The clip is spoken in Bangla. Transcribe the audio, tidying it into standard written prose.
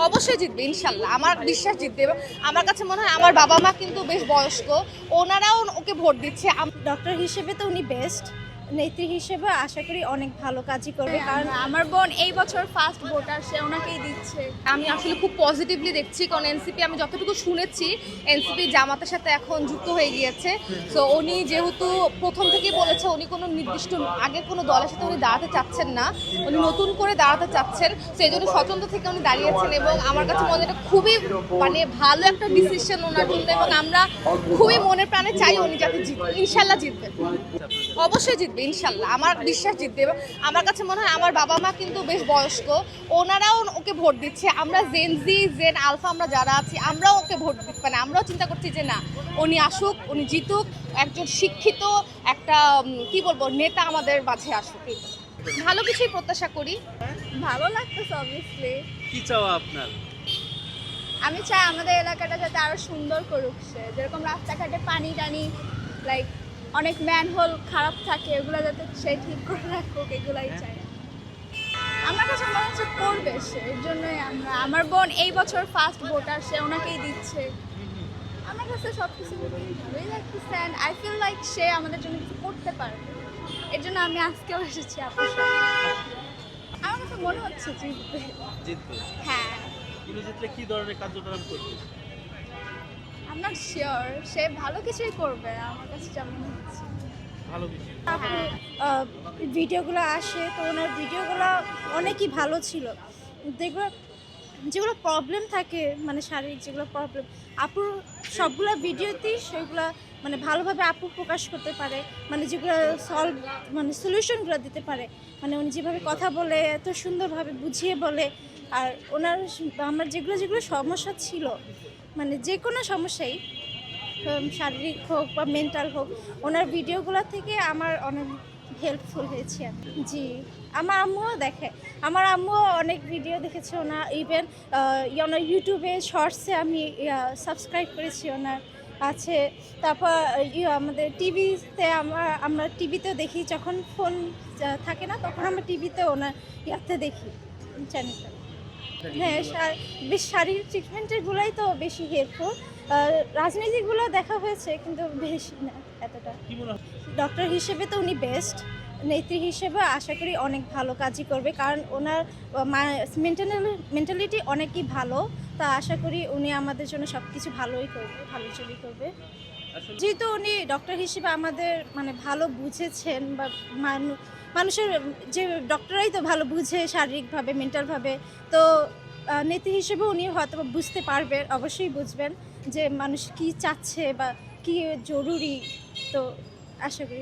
অবশ্যই জিতবে ইনশাল্লাহ, আমার বিশ্বাস জিতবে। এবং আমার কাছে মনে হয় আমার বাবা মা কিন্তু বেশ বয়স্ক, ওনারাও ওকে ভোট দিচ্ছে। ডক্টর হিসেবে তো উনি বেস্ট, নেত্রী হিসেবে আশা করি অনেক ভালো কাজই করবে। কারণ আমার বোন এই বছর ফার্স্ট ভোটার, সে ওনাকেই দিচ্ছে। আমি আসলে খুব পজিটিভলি দেখছি, কারণ এনসিপি আমি যতটুকু শুনেছি এনসিপি জামাতের সাথে এখন যুক্ত হয়ে গিয়েছে। তো উনি যেহেতু প্রথম থেকেই বলেছে উনি কোনো নির্দিষ্ট আগের কোনো দলের সাথে উনি দাঁড়াতে চাচ্ছেন না, উনি নতুন করে দাঁড়াতে চাচ্ছেন, সেই জন্য স্বতন্ত্র থেকে উনি দাঁড়িয়েছেন। এবং আমার কাছে মনে হয় এটা খুবই ভালো একটা ডিসিশন ওনার জন্য, এবং আমরা খুবই মনের প্রাণে চাই উনি যাতে ইনশাল্লাহ জিতবে। অবশ্যই জিতবে ইনশাল্লাহ, আমার বিশ্বাস জিতবে। এবং আমার কাছে মনে হয় আমার বাবা মা কিন্তু বেশ বয়স্ক, ওনারাও ওকে ভোট দিচ্ছে। আমরা জেন আলফা আমরা যারা আছি আমরাও ওকে ভোট দিতে আমরাও চিন্তা করছি যে না, উনি আসুক, উনি জিতুক, একজন শিক্ষিত একটা কি বলবো নেতা আমাদের মাঝে আসুক। ভালো কিছুই প্রত্যাশা করি। ভালো লাগতেছে অবভিয়াসলি। কি চাওয়া আপনার? আমি চাই আমাদের এলাকাটা যাতে আরো সুন্দর করুক সে, যেরকম রাস্তাঘাটে পানি টানি লাইক অনেক ম্যানহোল খারাপ থাকে, এগুলো যাতে সে ঠিক করে রাখুক, এগুলাই চাই। আমার কাছে মনে হচ্ছে করবে সে, এর জন্যই আমার বোন এই বছর ফার্স্ট ভোটার, সে ওনাকেই দিচ্ছে। আমার কাছে সব কিছু ভালোই লাগতেছে অ্যান্ড আই ফিল লাইক সে আমাদের জন্য কিছু করতে পারবে, এর জন্য আমি আজকেও এসেছি আপনার সাথে। আমার কাছে মনে হচ্ছে জিতবে। জিতবে? হ্যাঁ। উনি জিতলে কি ধরনের কার্যক্রম করবে? আই এম নট শিওর, সে ভালো কিছুই করবে আমার কাছে যা মনে হচ্ছে। ভালো কিছু। ভিডিওগুলো আসে তো ওনার ভিডিওগুলো অনেকই ভালো ছিল। দেখবে যেগুলো প্রবলেম থাকে, মানে শারীরিক যেগুলো প্রবলেম, আপুর সবগুলো ভিডিওতেই সেগুলো ভালোভাবে আপু প্রকাশ করতে পারে, যেগুলো সলভ সলিউশনগুলো দিতে পারে। উনি যেভাবে কথা বলে এত সুন্দরভাবে বুঝিয়ে বলে। আর ওনার আমার যেগুলো সমস্যা ছিল, যে কোনো সমস্যাই শারীরিক হোক বা মেন্টাল হোক, ওনার ভিডিওগুলো থেকে আমার অনেক হেল্পফুল হয়েছে। জি, আমার আম্মুও দেখে, আমার আম্মুও অনেক ভিডিও দেখেছে ওনার। ইভেন ওনার ইউটিউবে শর্টসে আমি সাবস্ক্রাইব করেছি ওনার আছে। তারপর আমাদের টিভিতে আমরা টিভিতেও দেখি, যখন ফোন থাকে না তখন আমরা টিভিতে ওনার ইয়াতে দেখি চ্যানেলটা। হ্যাঁ, বেশ শারীরিক ট্রিটমেন্টেরগুলোই তো বেশি হেল্পফুল। রাজনীতিগুলো দেখা হয়েছে কিন্তু বেশি না এতটা। ডক্টর হিসেবে তো উনি বেস্ট, নেত্রী হিসেবে আশা করি অনেক ভালো কাজই করবে, কারণ ওনার মেন্টালিটি অনেকই ভালো। তা আশা করি উনি আমাদের জন্য সব কিছু ভালোই করবে, ভালোর জন্যই করবে। যেহেতু উনি ডক্টর হিসেবে আমাদের ভালো বুঝেছেন, বা মানুষের যে ডক্টরাই তো ভালো বুঝে শারীরিকভাবে মেন্টালভাবে, তো নেত্রী হিসেবে উনি হয়তো বুঝতে পারবেন, অবশ্যই বুঝবেন যে মানুষ কি চাচ্ছে বা কি জরুরি। তো আশা করি